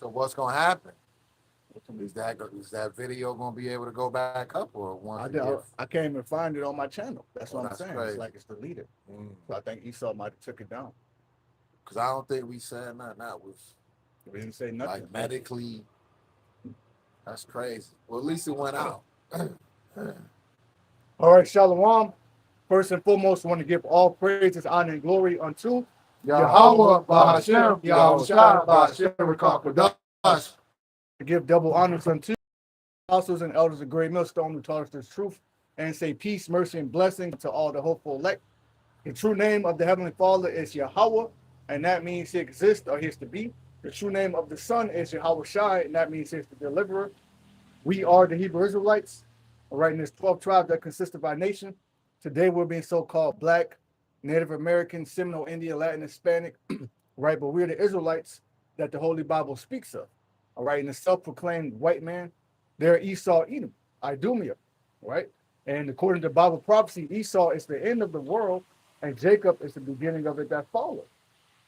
So what's gonna happen? Is that video gonna be able to go back up or once I can't even find it on my channel. That's what I'm saying. crazy. It's like it's deleted. So I think Esau might have took it down. Because I don't think we said nothing that was We didn't say nothing. like medically. That's crazy. Well, at least it went out. All right, Shalom. First and foremost, I want to give all praises, honor, and glory unto Yahweh, Bahashem, Yahweh Shai, Bahashem, Rekakadosh. to give double honors unto apostles and elders of Great Millstone who taught us this truth, and say peace, mercy, and blessing to all the hopeful elect. The true name of the Heavenly Father is Yahweh, and that means he exists or he is to be. The true name of the Son is Yahweh Shai, and that means he is the deliverer. We are the Hebrew Israelites, all right, in this 12 tribes that consist of our nation. Today we're being so-called Black, Native American, Seminole, Indian, Latin, Hispanic, right? But we're the Israelites that the Holy Bible speaks of, all right? And the self-proclaimed white man, they're Esau, Edom, Idumea, right? And according to Bible prophecy, Esau is the end of the world, and Jacob is the beginning of it that followed.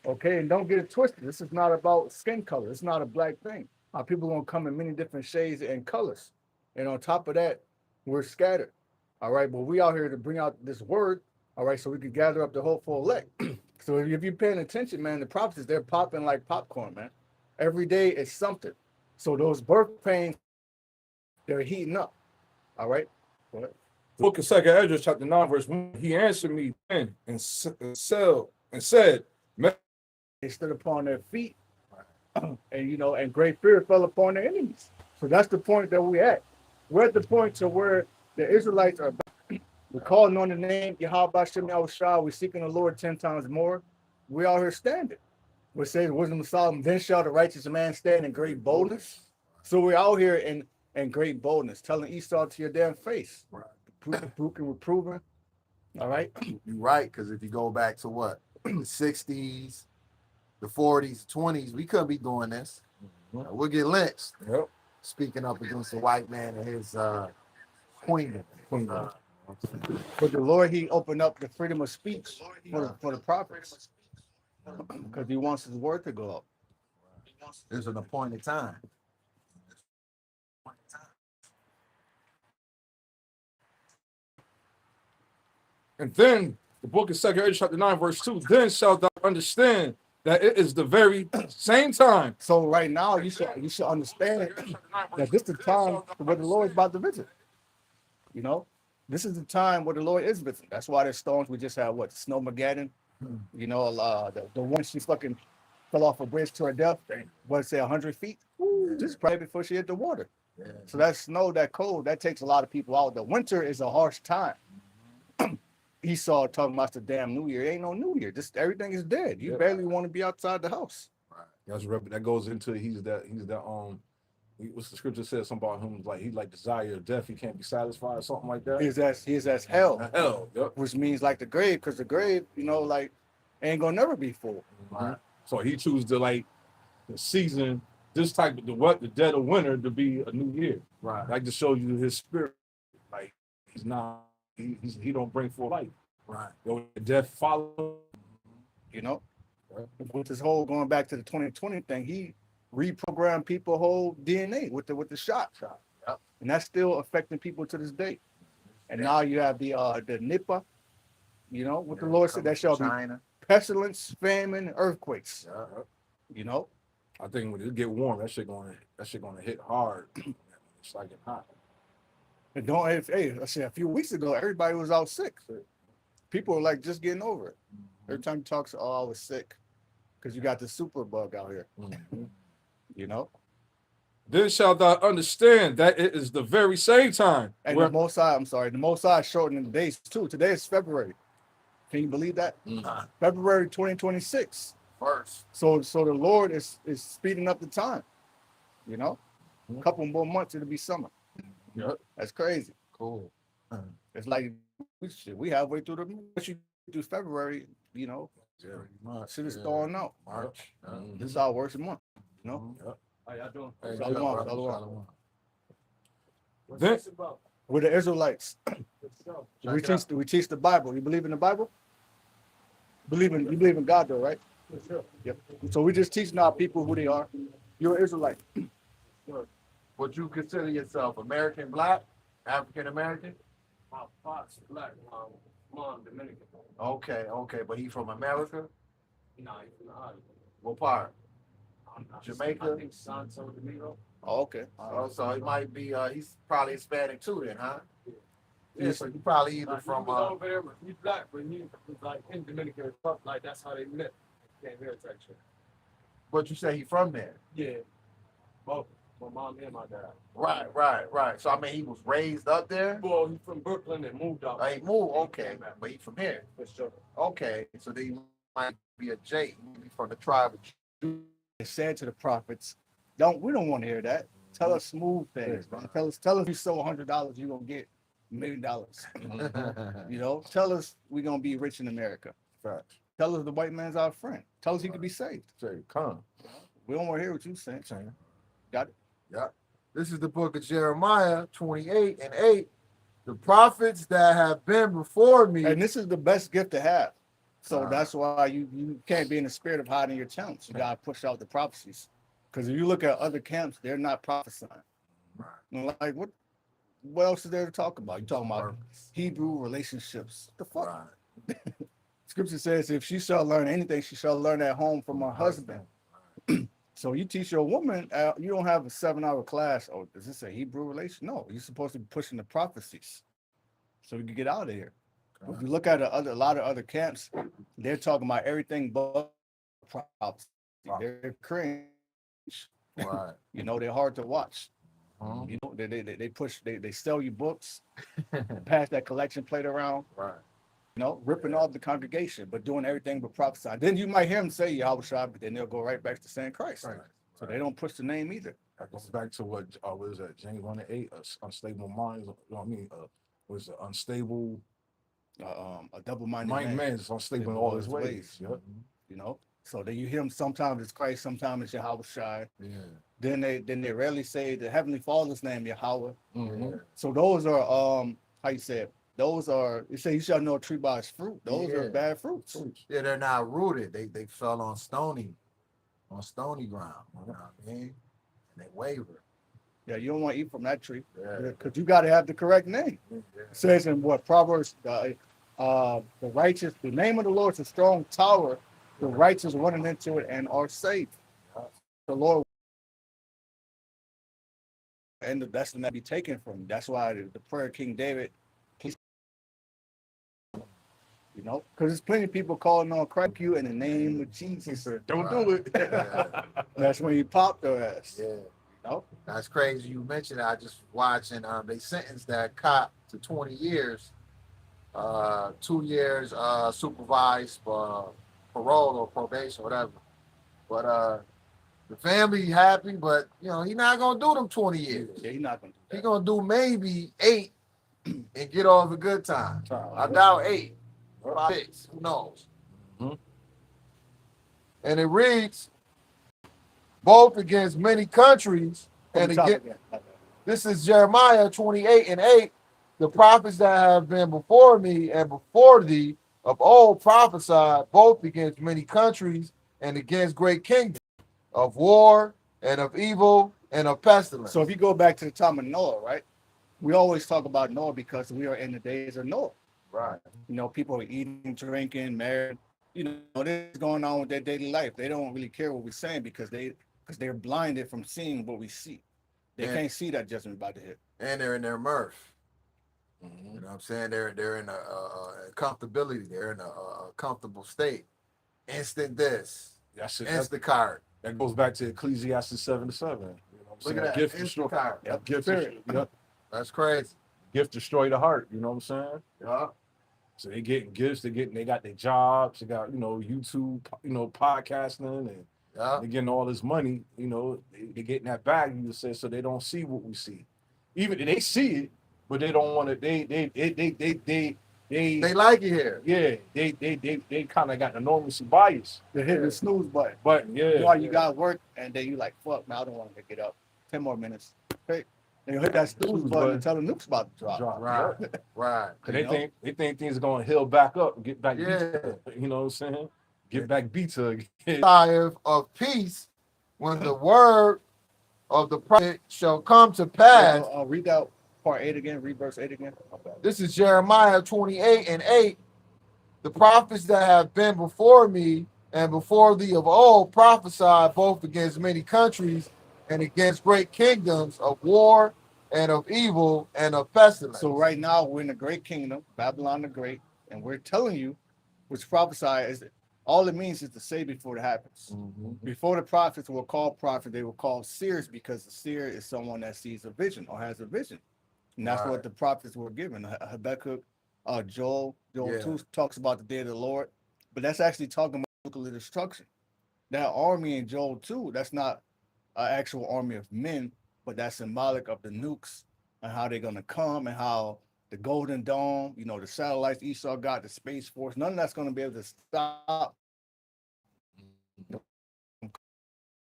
Okay, and don't get it twisted. This is not about skin color. It's not a black thing. Our people are gonna come in many different shades and colors. And on top of that, we're scattered. All right, but we out here to bring out this word, all right, so we can gather up the hopeful elect. So if you're paying attention, man, the prophecies, they're popping like popcorn, man. Every day is something. So those birth pains, they're heating up. All right. Go ahead. Book of Second Ezra, chapter 9, verse 1. He answered me then and said, They stood upon their feet, and and great fear fell upon their enemies. So that's the point that we're at. We're at the point to where the Israelites are back. We're calling on the name Yahweh Hashem Yahweh Shai. We're seeking the Lord 10 times more. We out here standing. We're saying the wisdom of Solomon, then shall the righteous man stand in great boldness. So we're out here in great boldness, telling Esau to your damn face. Right. We're proving. All right. You're right, because if you go back to what? The 60s, the 40s, 20s, we couldn't be doing this. We'll get lynched. Yep. Speaking up against the white man and his queen. But the Lord, he opened up the freedom of speech for the prophets because he wants his word to go up. There's an appointed time. and then the book of Second Ezra, chapter 9, verse 2, then shalt thou understand that it is the very same time. So right now, you should understand that this is the time where the Lord is about to visit. This is the time where the Lord is visiting. That's why there's storms. We just had Snowmageddon. The one she fucking fell off a bridge to her death. What say 100 feet? Just probably before she hit the water. Yeah. So that snow, that cold, that takes a lot of people out. The winter is a harsh time. Esau talking about the damn New Year. It ain't no New Year. Just everything is dead. You barely want to be outside the house. That goes into what's the scripture says something about him, like he like desire of death, he can't be satisfied or something like that. He is as hell. Hell, yep. Which means like the grave, because the grave, ain't gonna never be full. Right. So he chooses to the season, this type of the dead of winter to be a new year. Right. Like to show you his spirit. Like he's not he don't bring forth life. Right. Death follow. With this whole going back to the 2020 thing, he reprogrammed people's whole DNA with the shot. Yep. And that's still affecting people to this day. And now you have the Nipah, what the Lord said, that shall be pestilence, famine, earthquakes. I think when it get warm, that shit gonna hit hard. It's like it's hot. And I said a few weeks ago, everybody was out sick. People were like just getting over it. Every time you talk, I was sick. Because you got the super bug out here. Then shalt thou understand that it is the very same time. And the Most High shortening the days too. Today is February. Can you believe that? February 2026. First. So the Lord is speeding up the time. A couple more months, it'll be summer. Yep. That's crazy. Cool. It's like we halfway through through February, shit is throwing out. March. This is our worst month. How y'all doing? Shalom. Then, We're the Israelites. we teach the Bible. You believe in the Bible? You believe in God though, right? Yep. So we just teaching our people who they are. You're an Israelite. Would you consider yourself American black, African American? My father's black, mom Dominican. Okay, but he from America? Nah, he's from the island. What part? I'm not Jamaica? I think Santo Domingo. Oh, okay. Oh, so he might be. He's probably Hispanic too, then, huh? Yeah. Yeah, so you probably either Like, from. he was over there, he's black, but he was like in Dominican Republic. Like that's how they met. Came here type shit. But you say he from there? Yeah. Both my mom and my dad. Right. So I mean, he was raised up there. Well, he's from Brooklyn and moved out. He moved, okay, but he from here. For sure. Okay, so they might be a J, maybe from the tribe of Judah. It said to the prophets, we don't want to hear that. Tell us smooth things, man. Tell us you sow $100, you're gonna get $1 million. You know, tell us we're gonna be rich in America. Facts. Tell us the white man's our friend. Tell us he could be saved. Say, come. We don't want to hear what you saying. Got it? Yeah. This is the book of Jeremiah 28:8. The prophets that have been before me. And this is the best gift to have. So that's why you can't be in the spirit of hiding your talents. You gotta push out the prophecies. Because if you look at other camps, they're not prophesying. Right. Like what else is there to talk about? You talking about Hebrew relationships. What the fuck? Right. Scripture says if she shall learn anything, she shall learn at home from her husband. So you teach your woman, you don't have a 7-hour class. Oh, is this a Hebrew relation? No, you're supposed to be pushing the prophecies so we can get out of here. If you look at a lot of other camps, they're talking about everything but prophecy. They're cringe. Right. You know, they're hard to watch. Uh-huh. You know, they sell you books, pass that collection plate around. Right. You know, ripping off the congregation, but doing everything but prophesy. Then you might hear them say Yahweh Shai, but then they'll go right back to saying Christ. Right. So they don't push the name either. That goes back to what is that? James 1:8, unstable minds. You know what I mean? Was it unstable? A double-minded Man is unstable in all his ways. Yep. You know, so then you hear them. Sometimes it's Christ, sometimes it's Yahweh Shai. Yeah. Then they rarely say the Heavenly Father's name Yahweh. Mm-hmm. So those are how you say it. Those are, you say you shall know a tree by its fruit. Those are bad fruits. Yeah, they're not rooted. They fell on stony ground. You know what I mean? And they waver. Yeah, you don't want to eat from that tree Yeah. because you got to have the correct name. Yeah. It says in what Proverbs, the name of the Lord is a strong tower. The righteous running into it and are safe. The Lord, and that's the name be taken from you. That's why the prayer of King David. You know, because there's plenty of people calling on Christ you in the name of Jesus. Don't do it. Yeah. That's when you pop their ass. Yeah. You know? That's crazy. You mentioned it. I just watching. They sentenced that cop to 20 years, 2 years supervised parole or probation, whatever. But the family happy, but you know he not gonna do them 20 years. Yeah, he's not gonna do that. He gonna do maybe 8 and get off a good time. I doubt 8. 6, who knows? Mhm. And it reads, both against many countries and again. This is Jeremiah 28:8. The prophets that have been before me and before thee of old prophesied both against many countries and against great kingdoms, of war and of evil and of pestilence. So if you go back to the time of Noah, right? We always talk about Noah because we are in the days of Noah. Right. You know, people are eating, drinking, married. You know, this is going on with their daily life. They don't really care what we're saying because they're blinded from seeing what we see. They can't see that judgment about to hit. And they're in their mirth. You know what I'm saying? They're in a comfortability. They're in a comfortable state. Instant this. That's it. Instacart. That goes back to Ecclesiastes 7:7. You know what I'm saying? Look at that. Gift destroy. Instacart. Yep. Gift Spirit. destroy. Yep. That's crazy. Gift destroy the heart. You know what I'm saying? Yeah. So they getting gifts. They got their jobs. They got YouTube. Podcasting and. Yeah. They're getting all this money, they're getting that bag, you say, so they don't see what we see. Even they see it, but they don't want to. They like it here. Yeah, they kind of got enormous bias. They hit the snooze button. But yeah, While you got work, and then you like, fuck, man, I don't want to get up. 10 more minutes. Okay. And you hit that snooze button until the nuke's about to drop. Right. Right. Cause they think things are gonna heal back up and get back. Yeah. You know what I'm saying? Get back beat to again. Desire of peace when the word of the prophet shall come to pass. I'll read out part 8 again. Read verse 8 again. Okay. This is Jeremiah 28 and 8. The prophets that have been before me and before thee of old prophesied both against many countries and against great kingdoms of war and of evil and of pestilence. So right now we're in the great kingdom, Babylon the Great, and we're telling you, which prophesy is all it means is to say before it happens. Mm-hmm. Before the prophets were called prophets, they were called seers because the seer is someone that sees a vision or has a vision. And that's what the prophets were given. Habakkuk, Joel 2 talks about the day of the Lord, but that's actually talking about nuclear destruction. That army in Joel 2, that's not an actual army of men, but that's symbolic of the nukes and how they're going to come and how the Golden Dome, the satellites Esau got, the Space Force, none of that's going to be able to stop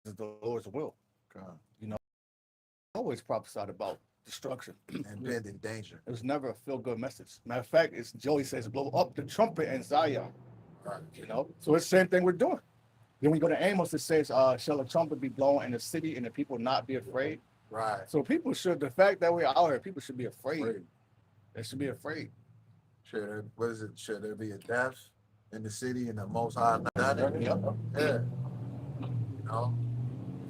the Lord's will. Always prophesied about destruction and been in danger. It was never a feel-good message. Matter of fact, it's Joey says, blow up the trumpet in Zion. Right. So it's the same thing we're doing. Then we go to Amos, it says, shall a trumpet be blown in the city and the people not be afraid? Right. So people should, the fact that we're out here, people should be afraid. They should be afraid. Should there be a death in the city and the Most High done it? Yep. Yeah.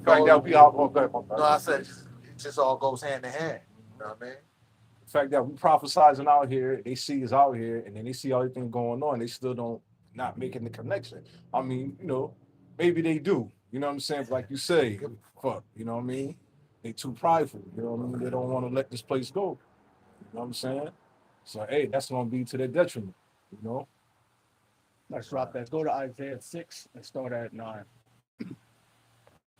Fact that we all No, I said it just all goes hand in hand. You know what I mean? The fact that we prophesizing out here, they see us out here, and then they see everything going on, they still not making the connection. I mean, maybe they do. You know what I'm saying? But like you say, fuck, you know what I mean? They too prideful. You know what I mean? They don't want to let this place go. You know what I'm saying? So hey, that's gonna be to their detriment. Let's drop that. Go to Isaiah 6 and start at 9.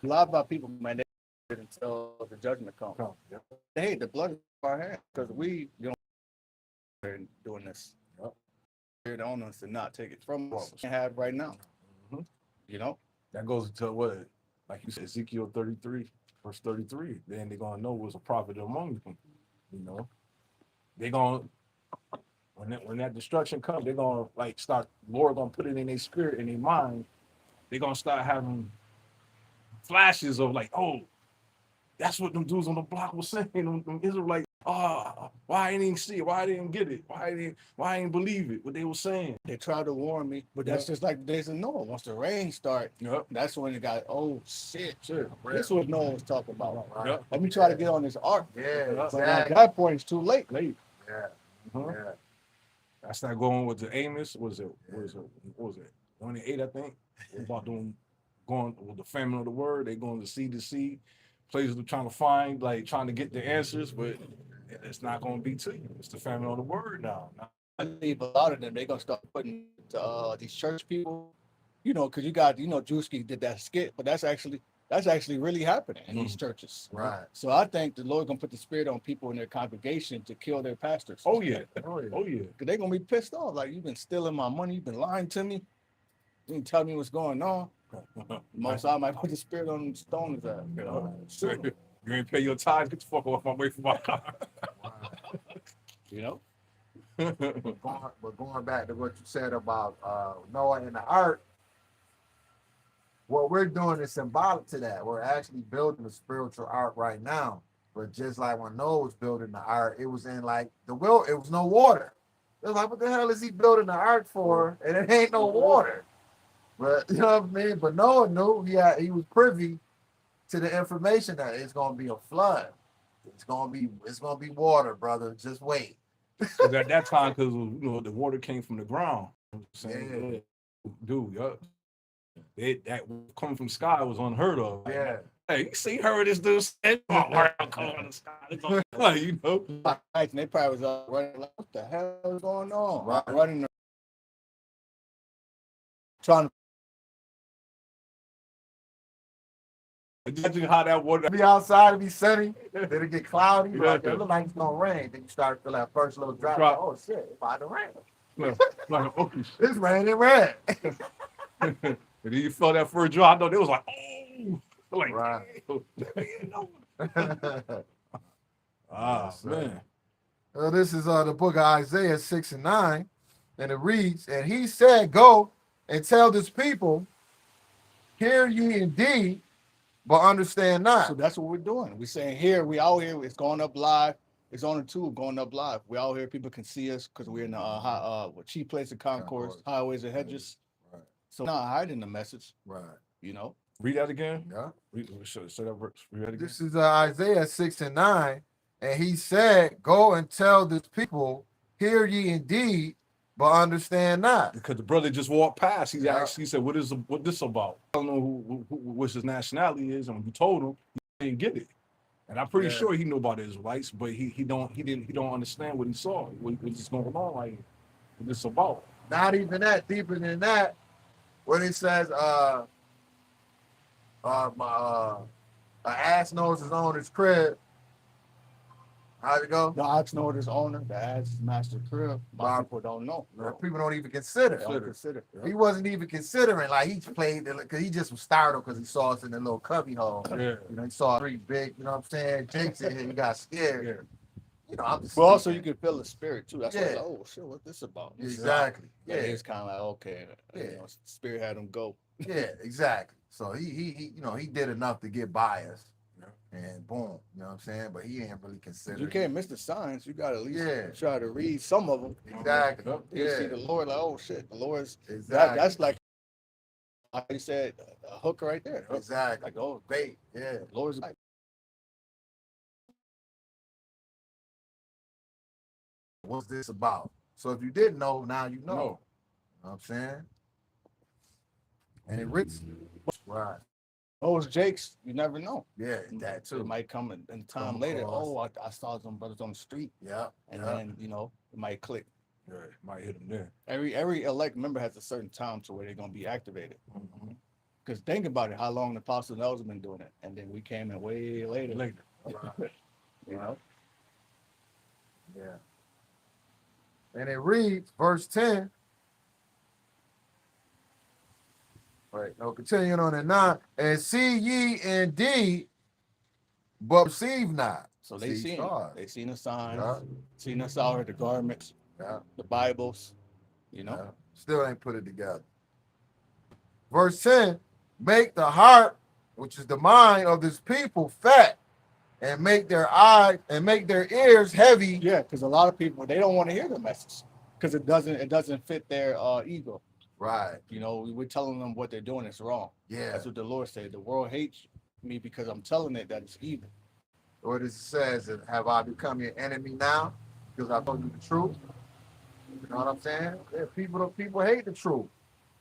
A lot of our people, man, they wait until the judgment comes. Yep. They hate the blood of our hands because we doing this. Yep. They're on us to not take it from us. We have right now. Mm-hmm. That goes to what, like you said, Ezekiel 33, verse 33. Then they're gonna know what's a prophet among them. They're gonna when that destruction comes, they're gonna start. Lord gonna put it in their spirit, in their mind. They're gonna start having flashes of oh, that's what them dudes on the block was saying. Them Israelites, why I didn't see it? Why I didn't get it? Why I didn't believe it? What they were saying. They tried to warn me, but that's just like the days of Noah. Once the rain start, that's when it got, oh shit. This is what Noah was talking about. Yep. Let me try to get on this ark. Yeah, But at that point, it's too late. Yeah. Uh-huh. Yeah. I started going with the Amos. What was it? 1 and 8, I think. About going with the famine of the word. They going to sea, places they're trying to find, trying to get the answers, but it's not going to be to you. It's the famine of the word now. I believe a lot of them, they're gonna start putting these church people, because you got, Drewski did that skit, but that's actually really happening in these churches. Right. So I think the Lord gonna put the spirit on people in their congregation to kill their pastors. Oh yeah. Because they're gonna be pissed off. You've been stealing my money, you've been lying to me, you didn't tell me what's going on. Most I might put the spirit on stones that. You ain't pay your tithes, get the fuck off my way from my car. But going back to what you said about Noah and the ark, what we're doing is symbolic to that. We're actually building a spiritual ark right now. But just like when Noah was building the ark, it was in it was no water. It was what the hell is he building the ark for? And it ain't no water. But you know what I mean? But Noah knew he was privy to the information that it's gonna be a flood. It's gonna be water, brother. Just wait. Because at that time, because the water came from the ground. You know what I'm saying? Dude, that coming from sky was unheard of. Yeah. Hey, you see her this dude saying, water coming from the sky. And they probably was running what the hell is going on? Right. Running trying to Imagine how that water Be outside, it be sunny, then it get cloudy. It look like it's gonna rain. Then you start to feel that first little drop. Oh shit, it's about to rain. like an ocean. It's raining red. And then you felt that first drop. I know they was Right. Man. This is the book of Isaiah 6 and 9, and it reads, and he said, go and tell this people, hear ye indeed, but understand not. So that's what we're doing. We're saying here, we out here, it's going up live. It's on the tube going up live. We out here, people can see us because we're in the chief place of concourse, highways and hedges. Right. So not hiding the message, Right. you know. Read that again. Yeah. Say that verse. Read that again. This is Isaiah 6:9, and he said, "Go and tell this people, hear ye indeed, but understand not." Because the brother just walked past. He Yeah. asked, he said, what this about? I don't know what his nationality is, and when you told him, he didn't get it. And I'm pretty sure he knew about the Israelites, but he don't understand what he saw, what's going on, like what this about. Not even that, deeper than that, when it says, an ass knows his owner's crib. How'd it go? The ox knows his owner, the ass is master crib. Wow. People don't know. People don't even consider. Don't consider. He wasn't even considering, like he played it because he just was startled because he saw us in the little cubby hole. Yeah. You know, he saw 3 big, you know what I'm saying, Jakes in here, he got scared. Yeah. You know, I'm just But also you can feel the spirit too. That's why Yeah. like, oh shit, what's this about? Exactly. Yeah, Yeah. it's kind of like okay, Yeah. you know, spirit had him go. Yeah, exactly. So he you know, he did enough to get by us. And boom, you know what I'm saying? But he ain't really considered. You can't miss the signs. You got to at least Yeah. try to read some of them. Exactly. You see Yeah. the Lord, like, oh shit, the Lord's Exactly. that's like I said, a hook right there. Exactly. Like, oh, Bait. Yeah. the Lord's like, What's this about? So if you didn't know, now you know. No. You know what I'm saying? And it rich. Right. those Jakes, you never know. Yeah, that too. It might come in time Come later. across. Oh, I saw some brothers on the street, Yeah. and yeah. then you know it might click. Yeah, might hit him there. Every elect member has a certain time to where they're gonna be activated. Because think about it, how long the apostles and elders have been doing it, and then we came in way later. Later. Right. You know, Yeah. And it reads, verse 10. Right. No, continuing on at 9. And see ye indeed, but perceive not. so they See seen stars. they seen the signs, Yeah. seen us out here, the garments, Yeah. the Bibles. You know, Yeah. Still ain't put it together. Verse 10, make the heart, which is the mind of this people, fat, and make their eyes and make their ears heavy. yeah, because a lot of people they don't want to hear the message because it doesn't fit their ego. Right. You know, we're telling them what they're doing is wrong. Yeah. That's what the Lord said. The world hates me because I'm telling it that it's evil. What it says, have I become your enemy now? Because I told you the truth. You know what I'm saying? Yeah, people hate the truth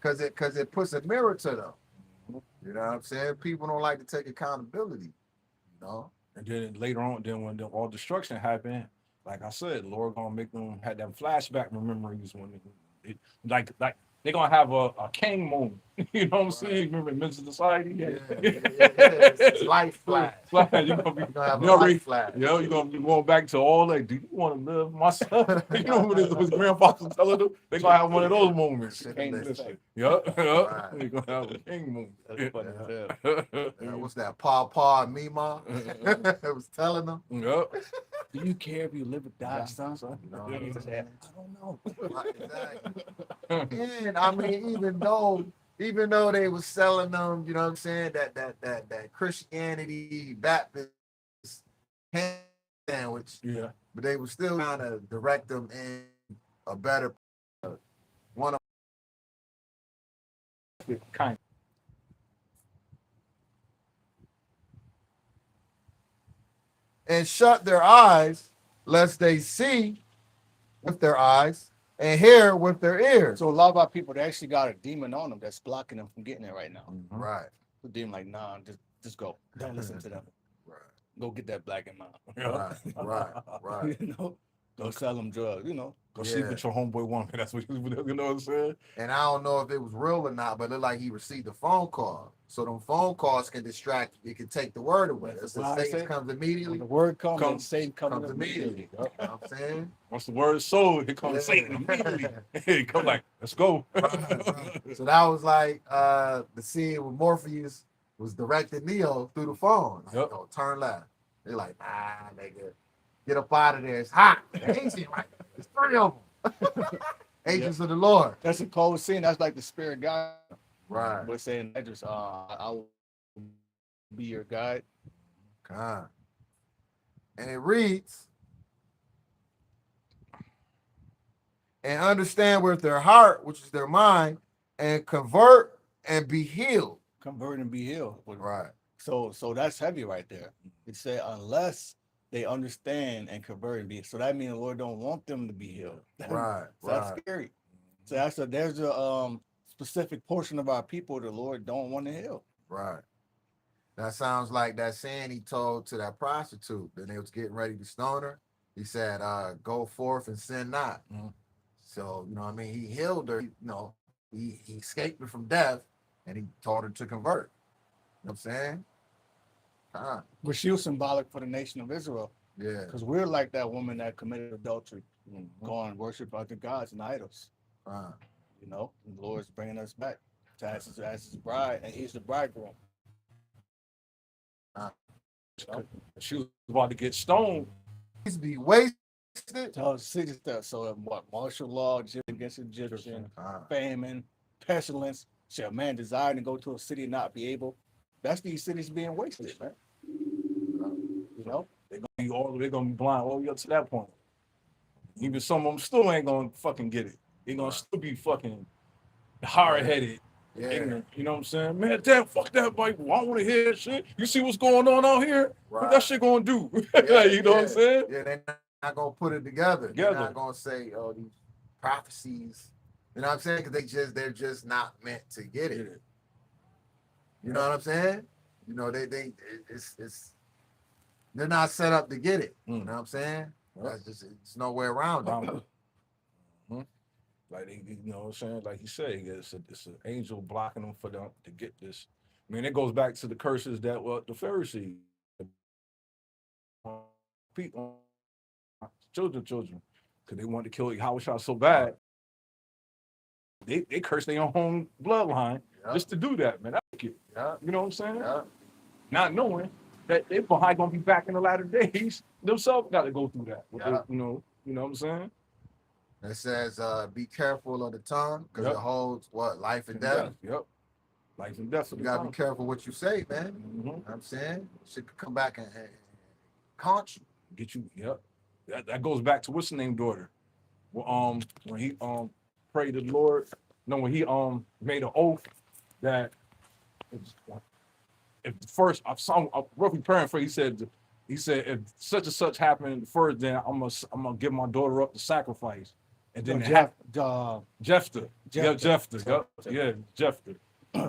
because it puts a mirror to them. You know what I'm saying? People don't like to take accountability. You know? And then later on, then when all destruction happened, like I said, Lord gonna make them have that flashback memories when like they're gonna have a king moment. You know what I'm saying? Remember Men's Society? Yeah. It's life flash. You're gonna be, You're gonna have a you know, life flash. you're gonna be going back to all that. Do you want to live, my son? You know what his grandfather was telling them? They're gonna have one of those moments. Yup. Right. They're gonna have a king moment. That's funny as hell. What's that? Pa and Mima? It was telling them. Yup. Do you care if you live or die, son? No. He said, I don't know. Right, exactly. And I mean, even though they was selling them, you know what I'm saying, that Christianity Baptist ham sandwich, Yeah. but they were still trying to direct them in a better one of Kind. and shut their eyes lest they see with their eyes and hear with their ears. So a lot of our people, they actually got a demon on them that's blocking them from getting it right now. Right. The demon like, nah, just go. Don't listen to them. Right. Go get that black and mild. Right. You know, go sell them drugs, you know. Go sleep with your homeboy woman. That's what you know what I'm saying? And I don't know if it was real or not, but it looked like he received a phone call. So them phone calls can distract you. It can take the word away. It says Satan comes immediately. When the word comes, Satan comes immediately. You know what I'm saying? Once the word is sold, here comes Satan immediately. He come like, let's go. Right. So that was like the scene where Morpheus was directing Neo through the phone. Like, Yep. "Oh, turn left." They're like, "Ah, nigga, get up out of there. It's hot. The ancient, right? There's 3 of them. Agents of the Lord." That's a cold scene. That's like the spirit guy. Right. We're saying that just I be your guide. God. And it reads, and understand with their heart, which is their mind, and convert and be healed. Convert and be healed. Right. So that's heavy right there. It said unless they understand and convert and be. So that means the Lord don't want them to be healed. Right. So that's scary. So there's a specific portion of our people the Lord don't want to heal. Right. That sounds like that saying he told to that prostitute. Then they was getting ready to stone her. He said, go forth and sin not. Mm-hmm. So, you know what I mean? He healed her, he escaped her from death and he taught her to convert. You know what I'm saying? But she was symbolic for the nation of Israel. Yeah. Because we're like that woman that committed adultery, going and worship other gods and idols. You know, and the Lord's bringing us back to as his bride, and he's the bridegroom. She was about to get stoned. He's be wasted. So what? Martial law against Egyptian, famine, pestilence. Shall man desire to go to a city and not be able? That's these cities being wasted, man. You know, They're gonna be blind all the way up to that point. Even some of them still ain't gonna fucking get it. They're gonna still be fucking hard-headed, ignorant. You know what I'm saying? Man, damn, fuck that Bible. I don't want to hear that shit. You see what's going on out here? What that shit gonna do? You know what I'm saying? Yeah, they're not gonna put it together. They're not gonna say, oh, these prophecies. You know what I'm saying? Because they're just not meant to get it. You know what I'm saying? You know, it's they're not set up to get it. You know what I'm saying? That's just, it's no way around it. Like you know what I'm saying? Like you say, it's an angel blocking them for them to get this. I mean, it goes back to the curses that the Pharisees, people, children, because they wanted to kill Yahushua so bad. They cursed their own bloodline just to do that, man. You know what I'm saying? Not knowing that they're probably gonna be back in the latter days themselves. Got to go through that. You know what I'm saying? It says, be careful of the tongue because it holds what? Life and death. Life and death. So you gotta be careful what you say, man. You know what I'm saying? Shit could come back and haunt you. Get you, That goes back to what's the name daughter? Well, when he prayed to the Lord, when he made an oath that if first I'm roughly paraphrase, he said if such and such happened first, then I'm gonna give my daughter up to sacrifice. And then Jephthah. Jephthah.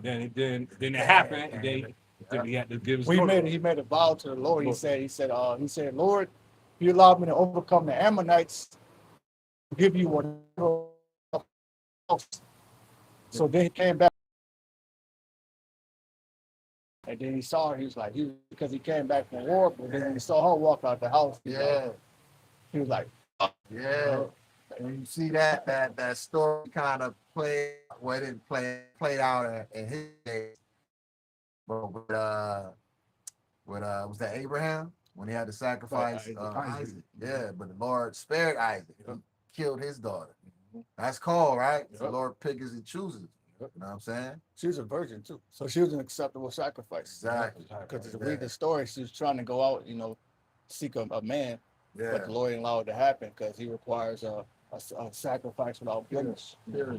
Then it happened, and then he had to give his daughter. He made a vow to the Lord. He said, Lord, if you allow me to overcome the Ammonites, I'll give you whatever. So then he came back. And then he saw her, because he came back from war, but then he saw her walk out the house. He was like, And you see that story kind of played out in his days. But with was that Abraham when he had to sacrifice Isaac? Yeah, but the Lord spared Isaac. He killed his daughter. That's called, right? The Lord pickers and chooses. You know what I'm saying? She was a virgin too, so she was an acceptable sacrifice. Exactly. Because to read the story, she was trying to go out, seek a man, but the Lord didn't allow it to happen because He requires a sacrifice without blemish. Yeah.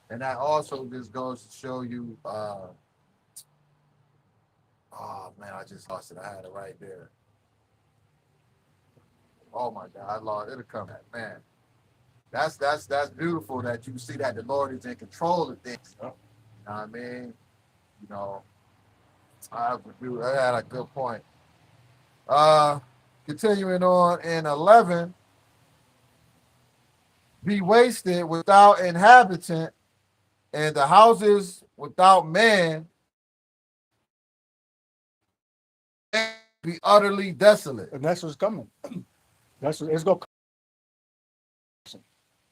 And that also just goes to show you. Oh man, I just lost it. I had it right there. Oh my God, I lost it. It'll come back, man. That's beautiful that you see that the Lord is in control of things. You know what I mean? I had a good point. Continuing on in 11, be wasted without inhabitant, and the houses without man be utterly desolate. And that's what's coming. That's what it's going to come.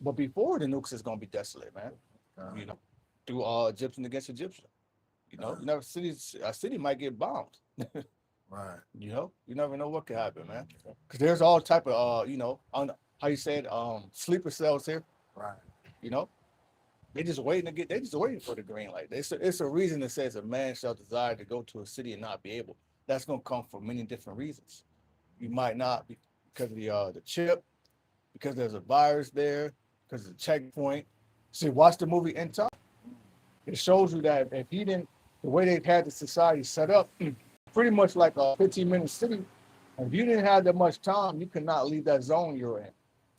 But before the nukes is going to be desolate, man. Through Egyptian against Egyptian. A city might get bombed. Right. You never know what could happen, man. Because there's all type of, how you said, sleeper cells here. Right. They just waiting to get. They just waiting for the green light. It's a reason that says a man shall desire to go to a city and not be able. That's gonna come for many different reasons. You might not be because of the chip, because there's a virus there, because of the checkpoint. See, watch the movie In Time. It shows you that if he didn't, the way they've had the society set up, pretty much like a 15-minute city. If you didn't have that much time, you could not leave that zone you're in.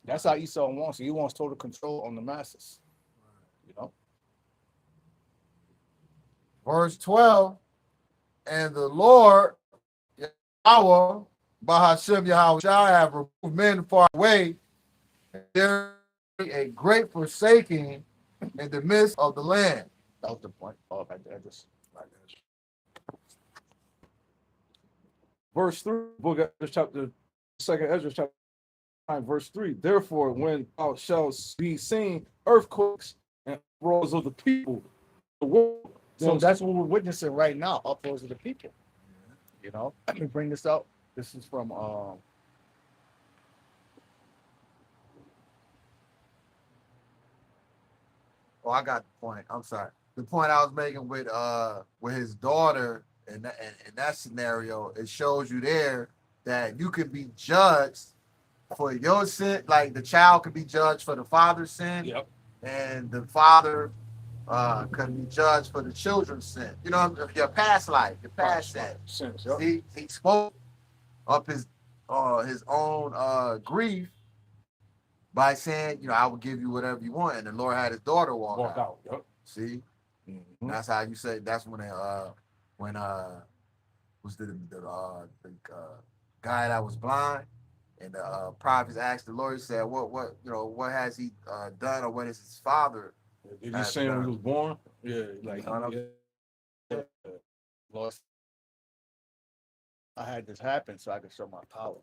That's how Esau wants it. He wants total control on the masses. You know. Verse 12, and the Lord, Yahweh, Bahashem Yahweh, shall have removed men far away, and there be a great forsaking in the midst of the land. That was the point. Oh, I just. Verse 3, book of Ezra chapter, 2nd Ezra chapter 9, verse 3. Therefore, when thou shalt be seen earthquakes and uproars of the people, the world. So that's what we're witnessing right now, uproars of the people. You know, let me bring this up. This is from Oh, I got the point. I'm sorry. The point I was making with his daughter in that scenario, it shows you there that you can be judged for your sin, like the child could be judged for the father's sin, Yep. and the father could be judged for the children's sin. You know, your past life, your past sin. Yep. He spoke up his own grief by saying, you know, I will give you whatever you want, and the Lord had his daughter walk out. Yep. See, Mhm. that's how you say. That's when was the guy that was blind, and the prophets asked the Lord, he said, what has he done, or what is his father? Did you say when he was born? Yeah, like Lord, I had this happen so I could show my power.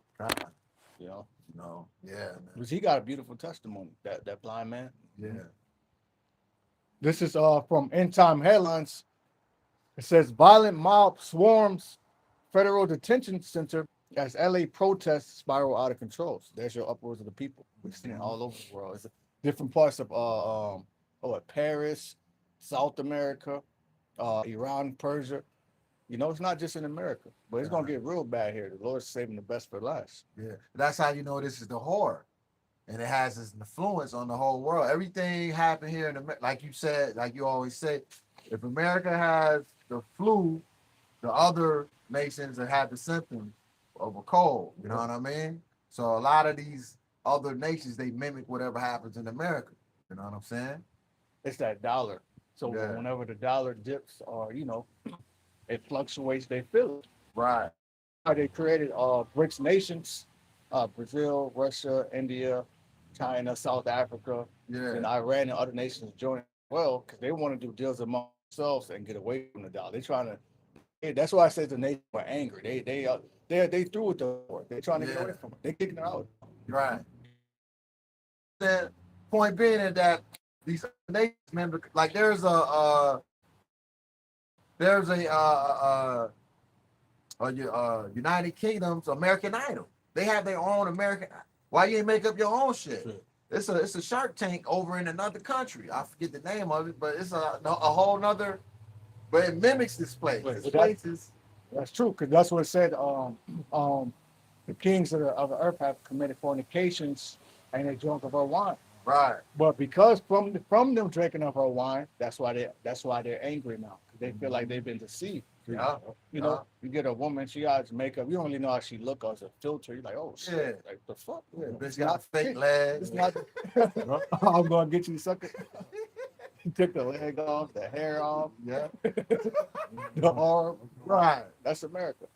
You know, No, yeah, man. because he got a beautiful testimony. That blind man. Yeah. This is from End Time Headlines. It says violent mob swarms federal detention center as LA protests spiral out of control. So there's your uproars of the people. We've seen it all over the world. It's different parts of Paris, South America, Iran, Persia. You know, it's not just in America, but it's gonna get real bad here. The Lord's saving the best for last. Yeah, that's how you know this is the horror, and it has its influence on the whole world. Everything happened here in America, like you said, like you always say. If America has the flu, the other nations that have the symptoms of a cold. You know what I mean? So a lot of these other nations, they mimic whatever happens in America. You know what I'm saying? It's that dollar. So Yeah. whenever the dollar dips or it fluctuates, they feel it. Right. They created BRICS nations, Brazil, Russia, India, China, South Africa, Yeah. and Iran and other nations join well because they want to do deals among themselves and get away from the dollar. They're trying to. That's why I said the nation were angry. They through with the war. They're trying to get away from it. They're kicking it out. Right. The point being is that these nations member, like there's a United Kingdom's American Idol. They have their own American. Why you ain't make up your own shit? Sure. It's a Shark Tank over in another country. I forget the name of it, but it's a whole nother. But it mimics this place. But This place is That's true because that's what it said. The kings of the earth have committed fornications and they drunk of our wine. right. But because from them drinking of our wine, that's why they're angry now. They feel like they've been deceived. Yeah. You get a woman, she has makeup. You don't really know how she look as a filter. You're like, oh shit, Yeah. like the fuck. Yeah, bitch It's got not fake legs. It's not. I'm gonna get you sucker. You took the leg off, the hair off, Yeah. the arm. Right. That's America.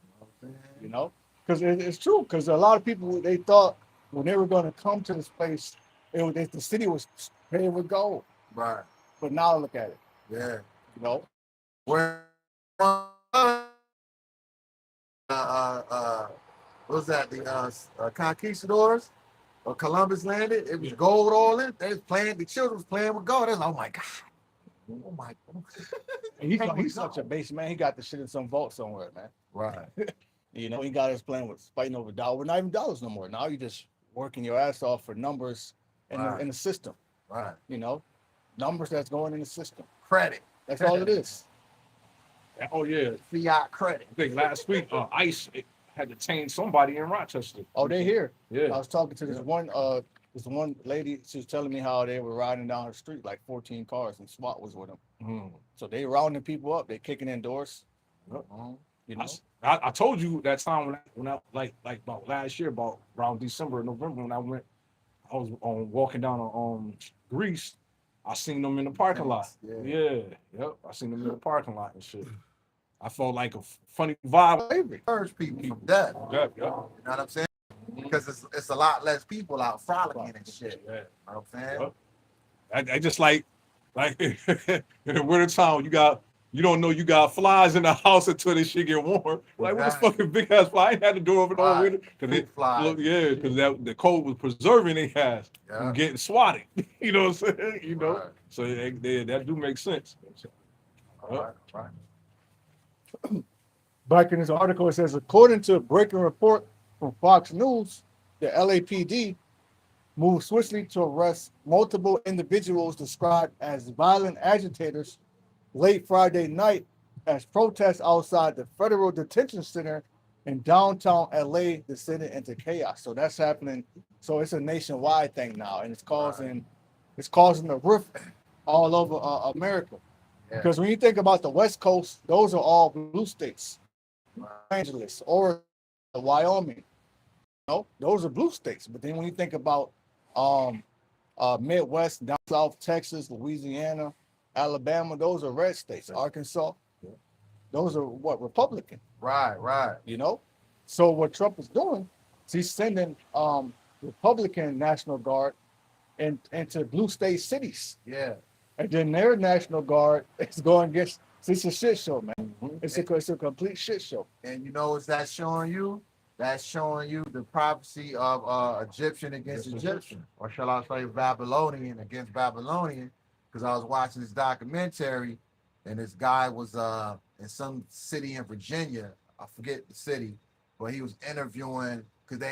You know, because it's true. Because a lot of people they thought when they were going to come to this place, the city was paved with gold. Right. But now look at it. Yeah. You know, Where what's that? The conquistadors or Columbus landed. It was gold all in. They was playing. The children was playing with gold. They was like, oh my god. Oh my. and he's such a base man. He got the shit in some vault somewhere, man. Right. You know, he got us playing with fighting over dollars. We're not even dollars no more. Now you're just working your ass off for numbers in Right. the system. Right. You know, Numbers that's going in the system. Credit. That's all it is. Oh yeah, Fiat credit. I think last week ICE had to change somebody in Rochester. Oh, they here. I Yeah. was talking to this one lady. She was telling me how they were riding down her street, like 14 cars, and SWAT was with them. Mhm. So they rounding people up. They kicking in doors. Yep. You know. I told you that time when I like about last year, about around December, November, when I was walking down on Greece. I seen them in the parking lot. Yeah. Yep. I seen them in the parking lot and shit. I felt like a funny vibe. Slavery. Purge people from death. Yeah. You know what I'm saying? Because it's a lot less people out frolicking and shit. Yeah. You know what I'm saying? I just like in the wintertime, you don't know you got flies in the house until this shit get warm. Like, what this fucking big ass fly? I ain't had the door open all winter. Because the cold was preserving their ass from getting swatted. You know what I'm saying? You know? Right. So that do make sense. Right. Back in this article, it says, according to a breaking report from Fox News, the LAPD moved swiftly to arrest multiple individuals described as violent agitators late Friday night as protests outside the federal detention center in downtown LA descended into chaos. So that's happening. So it's a nationwide thing now, and it's causing a rift all over America. Yeah. Because when you think about the West Coast, those are all blue states. Los Angeles, Oregon, Wyoming. No, those are blue states. But then when you think about Midwest, down South, Texas, Louisiana, Alabama, those are red states. Arkansas, those are what, Republican. Right. You know? So what Trump is doing is he's sending Republican National Guard into blue state cities. Yeah. And then their National Guard is going against. It's a shit show, man. It's a complete shit show. And you know what's that showing you? That's showing you the prophecy of Egyptian against Egyptian, or shall I say Babylonian against Babylonian? Because I was watching this documentary, and this guy was in some city in Virginia. I forget the city, but he was interviewing because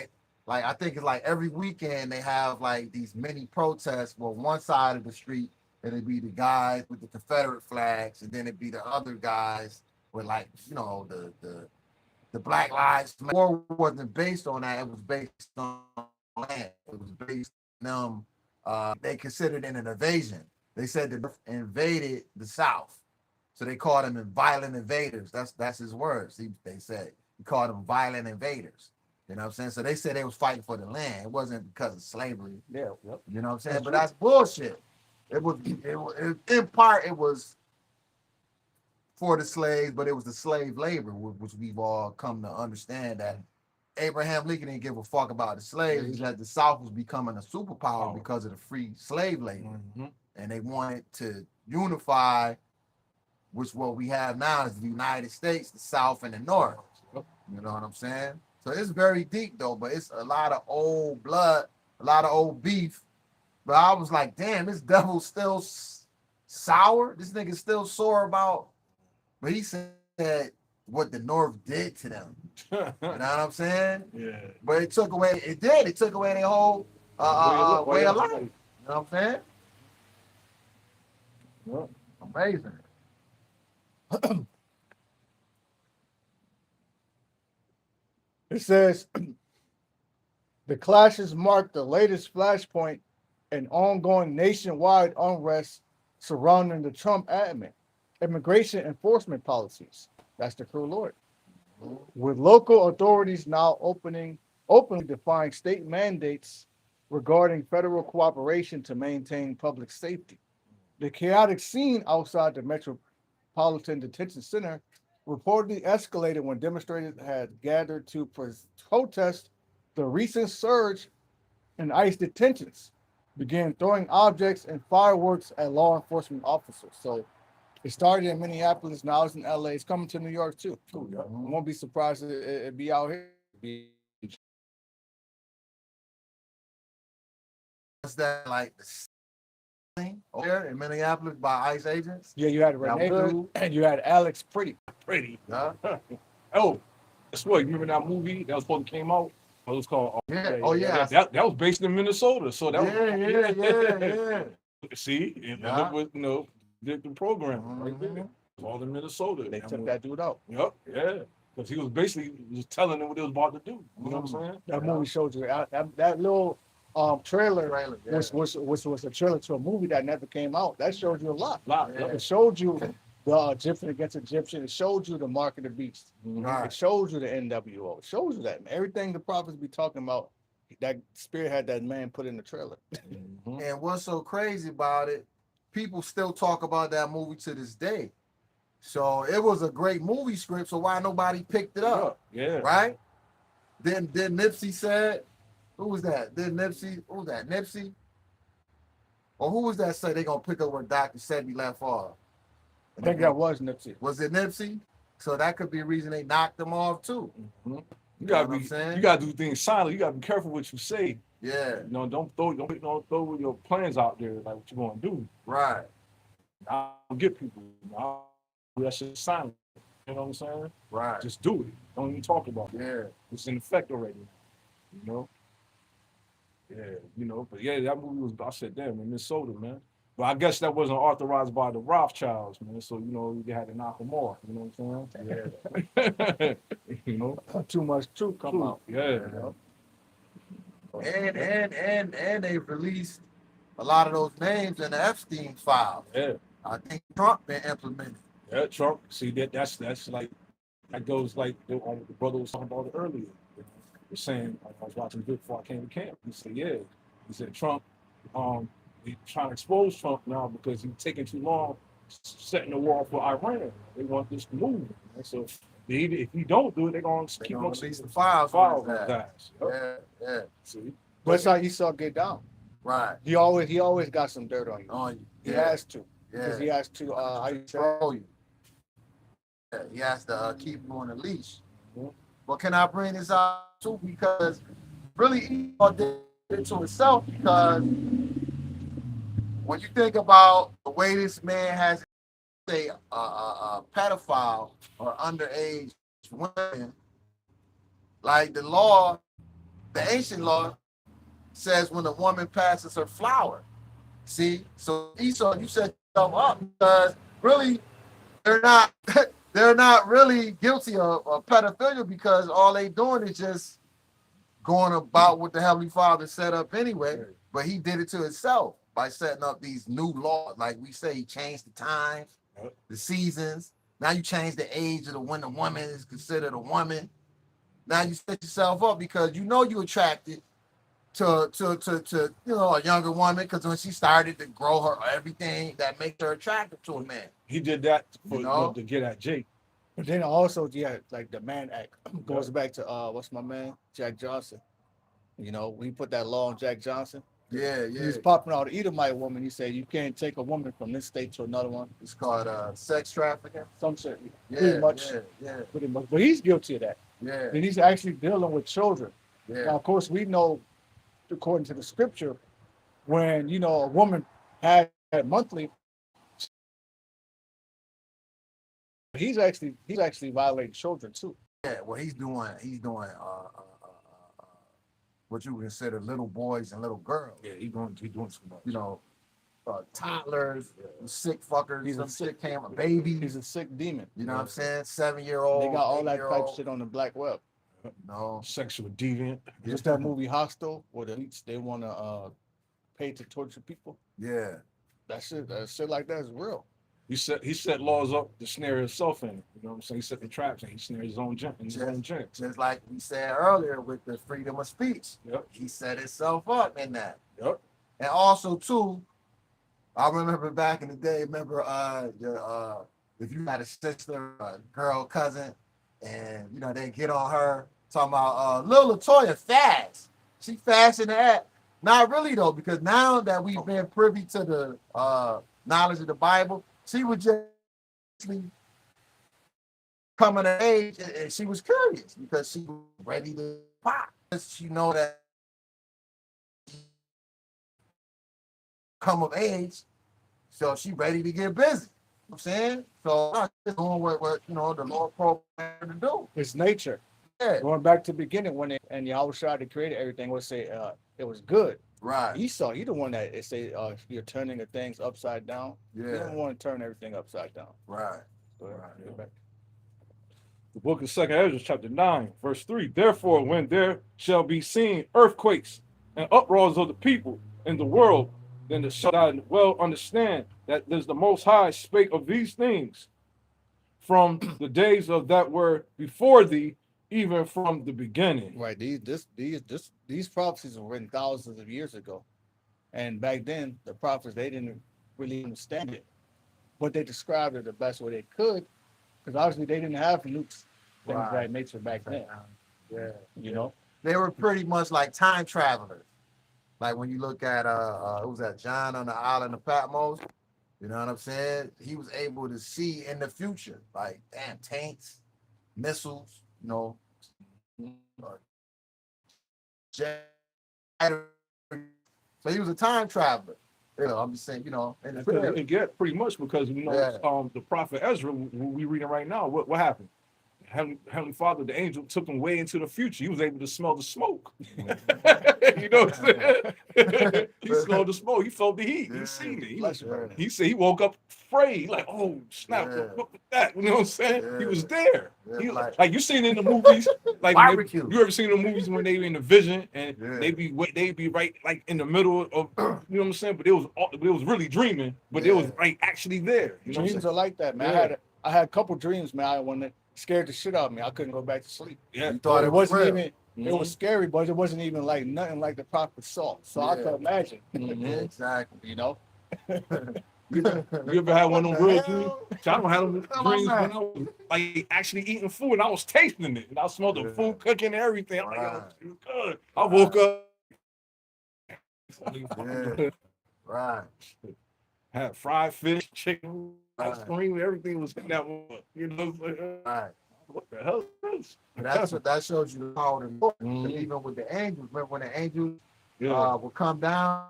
I think it's like every weekend they have like these mini protests where one side of the street, and it'd be the guys with the Confederate flags, and then it'd be the other guys with like, you know, the Black Lives Matter. War wasn't based on that. It was based on land. It was based on them. They considered it an invasion. They said they invaded the South. So they called them violent invaders. That's his words. They said he called them violent invaders. You know what I'm saying? So they said they was fighting for the land. It wasn't because of slavery. Yeah. You know what I'm saying? But that's bullshit. It was in part it was for the slaves, but it was the slave labor, which we've all come to understand that Abraham Lincoln didn't give a fuck about the slaves. He said the South was becoming a superpower because of the free slave labor. And they wanted to unify, which what we have now is the United States, the South, and the North. You know what I'm saying? So it's very deep though, but it's a lot of old blood, a lot of old beef. But I was like, damn, this devil's still sour. This nigga's still sore about. But he said what the North did to them. You know what I'm saying? Yeah. But it took away their whole way of life. You know what I'm saying? Amazing. It says the clashes mark the latest flashpoint in ongoing nationwide unrest surrounding the Trump immigration enforcement policies. That's the crew lord. With local authorities now openly defying state mandates regarding federal cooperation to maintain public safety. The chaotic scene outside the Metropolitan Detention Center reportedly escalated when demonstrators had gathered to protest the recent surge in ICE detentions, began throwing objects and fireworks at law enforcement officers. So it started in Minneapolis, now it's in LA. It's coming to New York too. I won't be surprised if it be out here. What's that like? Over there in Minneapolis by ICE agents? Yeah, you had Renee Hood and you had Alex Pretty. Yeah. Oh, guess what? You remember that movie that was supposed to came out? It was called. Yeah. Oh yeah. That was based in Minnesota. So that yeah. See, and Yeah. look what did the program right there. Mhm. All in Minnesota. They And took when- that dude out. Yep, yeah. Because he was basically just telling them what they was about to do. You know what I'm saying? That movie showed you that little trailer, Trailer, yeah. which was a trailer to a movie that never came out. That showed you a lot. Lot, Yeah. It showed you the Egyptian against Egyptian. It showed you the mark of the beast. Right. It shows you the NWO. It shows you that, man. Everything the prophets be talking about, that spirit had that man put in the trailer. Mhm. And what's so crazy about it, people still talk about that movie to this day. So it was a great movie script, so why nobody picked it up, Yeah. right? Then Nipsey said, who was that? Who was that? Nipsey? Or who was that said they gonna pick up where Dr. Sebi left off? I think that was Nipsey. Was it Nipsey? So that could be a reason they knocked him off too. Mhm. You You know gotta what I'm be, saying? you gotta do things silently. You gotta be careful what you say. Yeah, Don't throw your plans out there like what you gonna do. right, I don't get people. That shit silent. You know what I'm saying? right. Just do it. Don't even talk about it. Yeah, It's in effect already. You know? Yeah, but yeah, that movie was, I said, damn, in Minnesota, man. But I guess that wasn't authorized by the Rothschilds, man. So, you had to knock them off. You know what I'm saying? Yeah. Too much truth come out. Yeah. and they released a lot of those names in the Epstein file. Yeah. I think Trump been implemented. Yeah, Trump. See, that's like, that goes like the brother was talking about it earlier. He was saying, I was watching the before I came to camp. He said, yeah. He said, Trump, he's trying to expose Trump now because he's taking too long setting the war for Iran. They want this to move. And so if you don't do it, they're going to They keep gonna on release the files on his on ass. that. Yeah, See? That's how Esau get down. right. He always got some dirt on you. On you. He Yeah, has to. Because he yeah. has to how you say, Control you. Yeah, he has to keep you on a leash. Mhm. But can I bring this out too? Because really, Esau did it to himself. Because when you think about the way this man has a pedophile or underage women, like the law, the ancient law says when a woman passes her flower. See, so Esau, you set yourself up because really they're not they're not really guilty of pedophilia because all they doing is just going about what the Heavenly Father set up anyway. But he did it to himself by setting up these new laws. Like we say, he changed the times, the seasons. Now you change the age of when the woman is considered a woman. Now you set yourself up because you attracted to a younger woman because when she started to grow her everything that makes her attractive to a man. He did that You to get at Jake. but then also, like the Mann Act goes back to what's my man? Jack Johnson. When he put that law on Jack Johnson. Yeah, He yeah. was popping out an Edomite woman. He said you can't take a woman from this state to another one. It's called sex trafficking. Some shit. Yeah, Pretty much. Yeah, Pretty much. But he's guilty of that. yeah, And he's actually dealing with children. yeah. Now, of course, we know, according to the scripture, when a woman had monthly, he's actually violating children too. Yeah, well, he's doing what you would consider little boys and little girls. Yeah, he doing too much. Toddlers, sick fuckers. He's a Some sick- shit came a baby. He's a sick demon. You know what I'm saying? 7-year-old. They got all that 8-year-old. type shit on the black web. No. Sexual deviant. Just that movie Hostel, where they want to pay to torture people. Yeah. That shit like that is real. He set laws up to snare himself in it. You know what I'm saying? He set the traps and he snared his own junk. Just like we said earlier with the freedom of speech. Yep. He set himself up in that. Yep. And also too, I remember back in the day, if you had a sister, a girl, cousin, and they get on her talking about Lil Latoya fast. She fast in the act. Not really though, because now that we've been privy to the knowledge of the Bible, she was just coming of age and she was curious because she was ready to pop. She know that come of age, so she ready to get busy. You know what I'm saying? So I'm just doing what the Lord programmed her to do. It's nature. Yeah. Going back to the beginning when Yahushua created everything, would say it was good. Right. Esau, he the one that it say you're turning the things upside down. You Yeah. don't want to turn everything upside down. Right. Go ahead. Right. Get back. The book of 2nd Ezra, chapter 9, verse 3. Therefore, when there shall be seen earthquakes and uproars of the people in the world, then shall thou well understand that there's the Most High spake of these things from the days of that were before thee, even from the beginning. Right. These prophecies were written thousands of years ago, and back then the prophets they didn't really understand it, but they described it the best way they could, because obviously they didn't have nukes, things of that nature back then. Yeah. You know. They were pretty much like time travelers. Like when you look at who was that, John on the island of Patmos? You know what I'm saying? He was able to see in the future, like damn tanks, missiles, you know, jet. So he was a time traveler. You know, I'm just saying, you know, in the film. And get pretty much because you know Yeah. the prophet Ezra, we reading right now, what happened? Heavenly Father, the angel took him way into the future. He was able to smell the smoke. You know what I'm saying? He smelled the smoke. He felt the heat. Yeah. He seen it. Bless you. He said he woke up afraid, like, oh snap, Yeah. what was that? You know what I'm saying? He was Yeah. there. Yeah, He, like- like you seen in the movies, like when Barbecue. you ever seen the movies when they were in the vision and Yeah. they be right like in the middle of, you know what I'm saying? But it was really dreaming, but it was Yeah. like actually there. You know what I'm Dreams saying? are like that, man. Yeah. I had a couple dreams, man. When it scared the shit out of me, I couldn't go back to sleep. Yeah. You thought It wasn't real. even. It was scary, but it wasn't even like nothing like the prophet saw. So I Yeah. could imagine. Yeah, exactly. You know. You ever had one of them What real the dreams? hell? I don't have them Hell, dreams I'm when I was like actually eating food and I was tasting it and I smelled the Yeah. food cooking and everything. I'm like, Right. yo, it was good. I woke up. Yeah. Right. Had fried fish, chicken, ice Right. cream, everything was in that one. You know what I'm saying? Right. What the hell is this? And that shows you the power of the Lord. Mhm. Even with the angels, remember when the angels Yeah. will come down,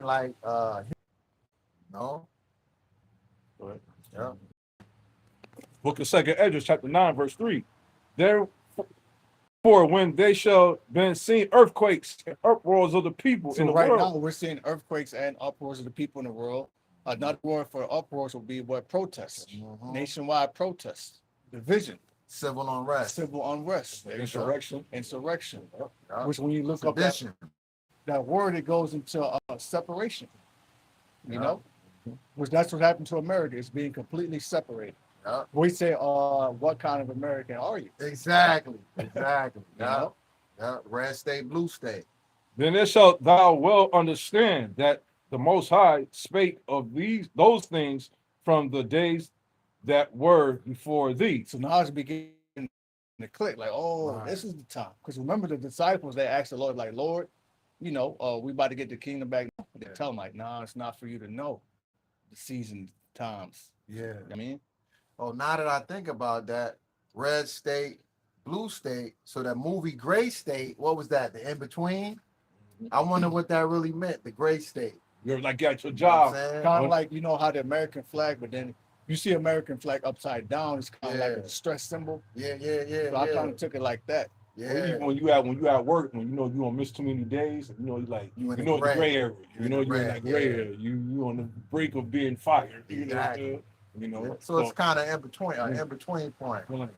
like no, Right. yeah, Book of 2nd Ezra, chapter 9, verse 3. Therefore, when they shall been seen earthquakes and uproars of the people in So the right world. now we're seeing earthquakes and uproars of the people in the world. Another word for uproars will be what protests, Mhm. nationwide protests, division, civil unrest, civil unrest, Insurrection. insurrection. yeah. Which when you look up that, Sedition. that word, it goes into separation. You Yeah. know, which that's what happened to America. It's being completely separated. Yeah. We say, what kind of American are you? Exactly. You Yeah. know? Yeah. Red state, blue state. Then it shalt thou well understand that the Most High spake of those things from the days that were before thee. So now it's beginning to click, like, oh, Right. this is the time. Because remember the disciples, they asked the Lord, like, Lord, we about to get the kingdom back. They tell them, like, nah, it's not for you to know the season times. Yeah. You know what I mean? Oh, now that I think about that, red state, blue state. So that movie Gray State, what was that? The in between? I wonder what that really meant. The gray state. You're like got your You know what I'm job. saying? Kind of like, how the American flag, but then you see American flag upside down, it's kind of like Yeah. a stress symbol. Yeah. So I kind of took it like that. Or Yeah. even when you at work, when you don't miss too many days, you like You in the the gray. gray area. You You in know the you're in gray, that gray yeah. area. You on the brink of being fired. Exactly. You know. So it's kind of in between, in between point. Well,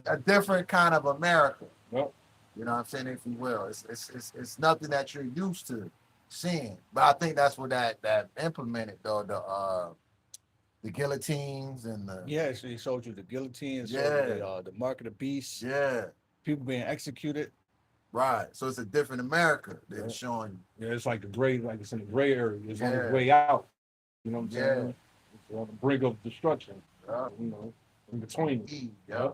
A different kind of America. Yep. You know what I'm saying, if you will. It's nothing that you're used to seeing. But I think that's what that implemented though, the guillotines and the Yeah, so he showed you the guillotine, showed Yeah. you the mark of the beast, yeah, people being executed. right. So it's a different America they're Yeah. showing you. yeah, it's like the gray, like it's in the gray area. It's on Yeah. its way out. You know what I'm Yeah. saying? It's on the brink of destruction. Yeah. You know, in between. Yeah.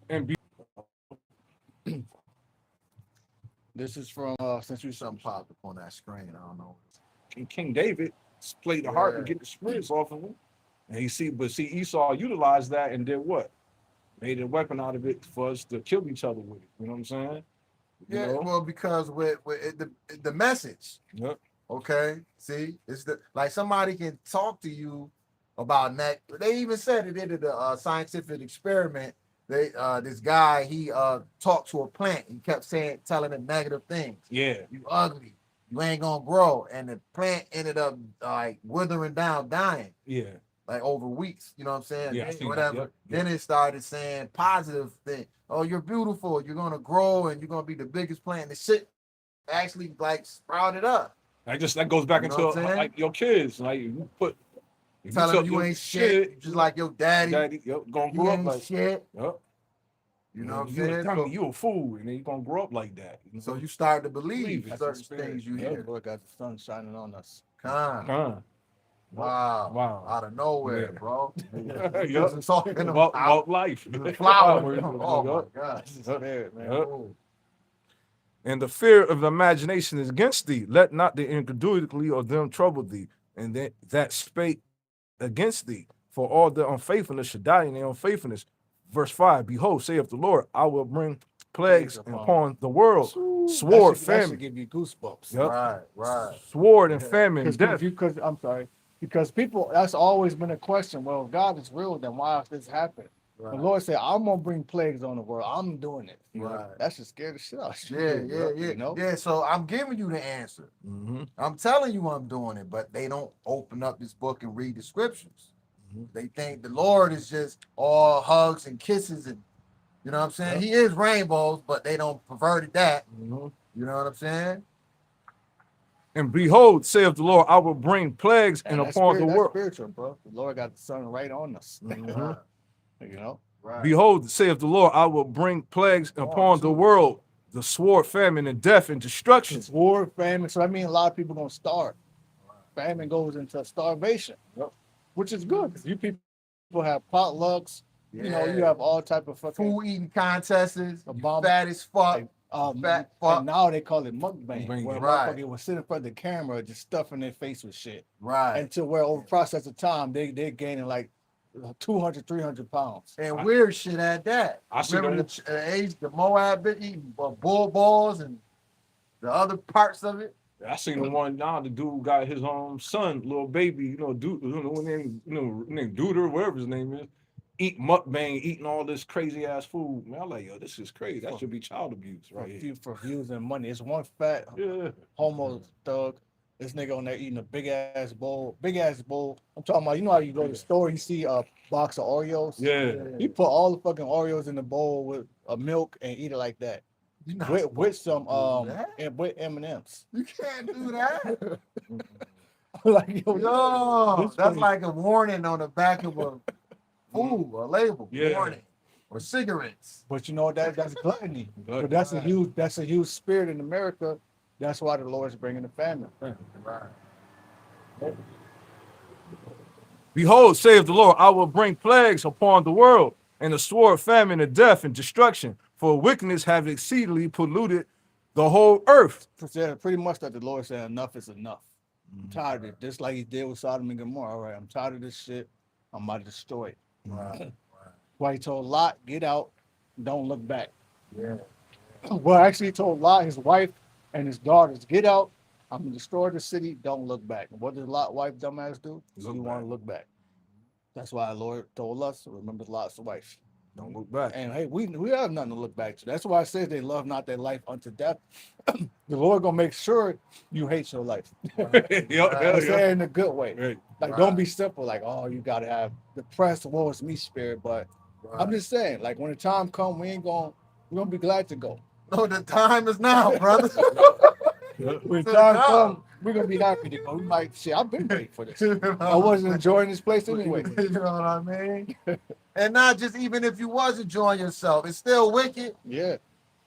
And be This is from since you Something popped up on that screen. I don't know. King David played the harp and Yeah. get the spirits off of him. And see Esau utilized that and did what? Made a weapon out of it for us to kill each other with. You know what I'm saying? You Yeah, know? well, because with the message, Yep. okay. See, it's like somebody can talk to you about that. They even said it did a scientific experiment this guy, he talked to a plant. He kept telling it negative things. Yeah. You ugly. You ain't gonna grow. And the plant ended up like withering down, dying. Yeah. Like over weeks. You know what I'm saying? Yeah, I seen that. Whatever. Yep, Then it started saying positive thing. Oh, you're beautiful. You're gonna grow and you're gonna be the biggest plant. The shit actually like sprouted up. That goes back You know into what I'm saying? like your kids. Like you put Tell tell them you your ain't shit. Just like your daddy. yep, gonna You grow up ain't like shit. Yep. You know what I'm You a saying? dummy, So, you a fool, and then you're gonna grow up like that. You know? so you start to Believe believe it. certain That's the spirit. things you Yep. hear. The Lord got the sun shining on us. Wow. Wow. Out of nowhere, Yeah. bro. Yup. Just talking About about life. the flowers. Yup. Oh my God. That's the spirit, man. Yup. Oh, And the fear of the imagination is against thee. Let not the incredulity of them trouble thee. And that spake against thee. For all the unfaithfulness should die in their unfaithfulness. Verse 5, behold, saith the Lord, I will bring plagues upon the world. Sword, That should famine. give you goosebumps. Yep. right. Sword and famine, death. Because I'm sorry. Because people, that's always been a question. Well, if God is real, then why has this happened? Right. The Lord said, I'm gonna bring plagues on the world. I'm doing it. You know, Right. that should scare the shit out of you. Yeah. You know? Yeah, so I'm giving you the answer. Mhm. I'm telling you I'm doing it, but they don't open up this book and read the scriptures. Mhm. They think the Lord is just all hugs and kisses and you know what I'm saying? Yep. He is rainbows, but they don't perverted that. Mhm. You know what I'm saying? And behold, saith the Lord, I will bring plagues and that's upon the that's world. spiritual, bro. The Lord got the sun right on us. Mhm. You know? Right. Behold, saith the Lord, I will bring plagues upon the world, the sword, famine, and death, and destruction. It's war, famine. So I mean, a lot of people gonna starve. Famine goes into starvation, which is good because you people have potlucks. You know, you have all type of fucking food eating contests, bomb- fat as fuck. Fat fuck. and now they call it mukbang, where Right. motherfucker will sit in front of the camera just stuffing their face with shit. Right. Until where over process of time, they're gaining like 200, 300 pounds. And weird shit at that. I see Remember the Moab bitch eating bull balls and the other parts of it? I seen the one now. The dude got his son, little baby. Dude, named Duder, whatever his name is, eat mukbang, eating all this crazy ass food. Man, I'm like, yo, this is crazy. That should be child abuse, right here. For views and money. It's one fat homo thug. This nigga on there eating a big ass bowl. I'm talking about, you know how you go to the store, you see a box of Oreos? Yeah. He put all the fucking Oreos in the bowl with a milk and eat it like that. With some and with M&Ms. You can't do that. Like Yo, that's like a warning on the back of a food, a label. Yeah. Warning. Or cigarettes. But you know that's gluttony. But that's a huge spirit in America. That's why the Lord's bringing the famine. Right. Behold, saith the Lord, I will bring plagues upon the world, and the sword, famine, and death, and destruction. For wickedness have exceedingly polluted the whole earth. Pretty much that the Lord said enough is enough. I'm tired of it. Just like he did with Sodom and Gomorrah. All right, I'm tired of this shit. I'm about to destroy it. Right. Why he told Lot, get out, don't look back. Yeah. Well, actually, he told Lot, his wife, and his daughters, get out. I'm gonna destroy the city. Don't look back. And what did Lot's wife, dumbass, do? He want to look back. That's why the Lord told us, remember Lot's wife. Don't look back. And hey, we have nothing to look back to. That's why I said they love not their life unto death. The Lord gonna make sure you hate your life. I say it in a good way. Right. Like, don't be simple. Like, oh, you gotta have depressed, woe is me spirit. But I'm just saying, like, when the time comes, we're gonna be glad to go. No, the time is now, brother. When the time comes, we're gonna be happy to go. We might say, I've been waiting for this. I wasn't enjoying this place anyway. You know what I mean? And not just even if you was enjoying yourself, it's still wicked. Yeah.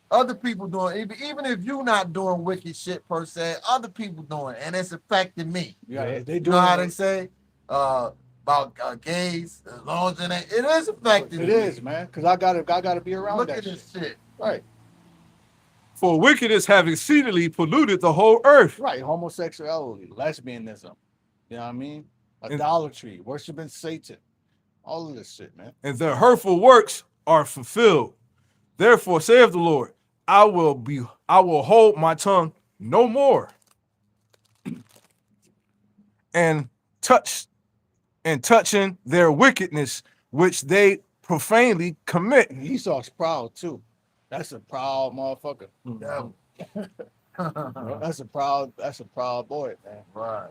Other people doing, even if you're not doing wicked shit per se, other people doing, and it's affecting me. Yeah, they You do know how they say about gays, as long as it is affecting It me. is, man. Because I gotta be around Look that at this shit. Right. For wickedness have exceedingly polluted the whole earth. Right. Homosexuality, lesbianism. You know what I mean? Idolatry, worshiping Satan. All of this shit, man. And their hurtful works are fulfilled. Therefore, saith the Lord, I will hold my tongue no more, and touching their wickedness which they profanely commit. And Esau's proud too. That's a proud motherfucker. Yeah. That's a proud boy, man. Right.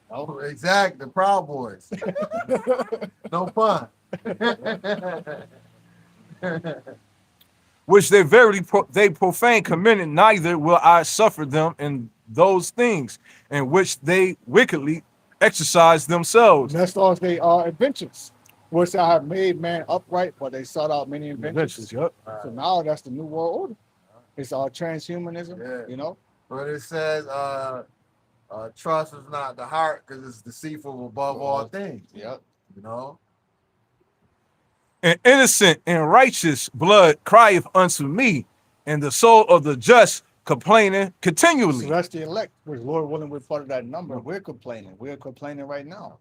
No? Exactly. The Proud Boys. No fun. Which they verily they profane committed, neither will I suffer them in those things in which they wickedly exercise themselves. And that's all they are inventions. Which I have made man upright, but they sought out many inventions. Yep. So now that's the new world order. It's all transhumanism, Yeah. you know. But it says, trust is not the heart because it's deceitful above all things. Yep. You know? And innocent and righteous blood crieth unto me, and the soul of the just complaining continually. So that's the elect, which Lord willing, we're part of that number. We're complaining. We're complaining right now.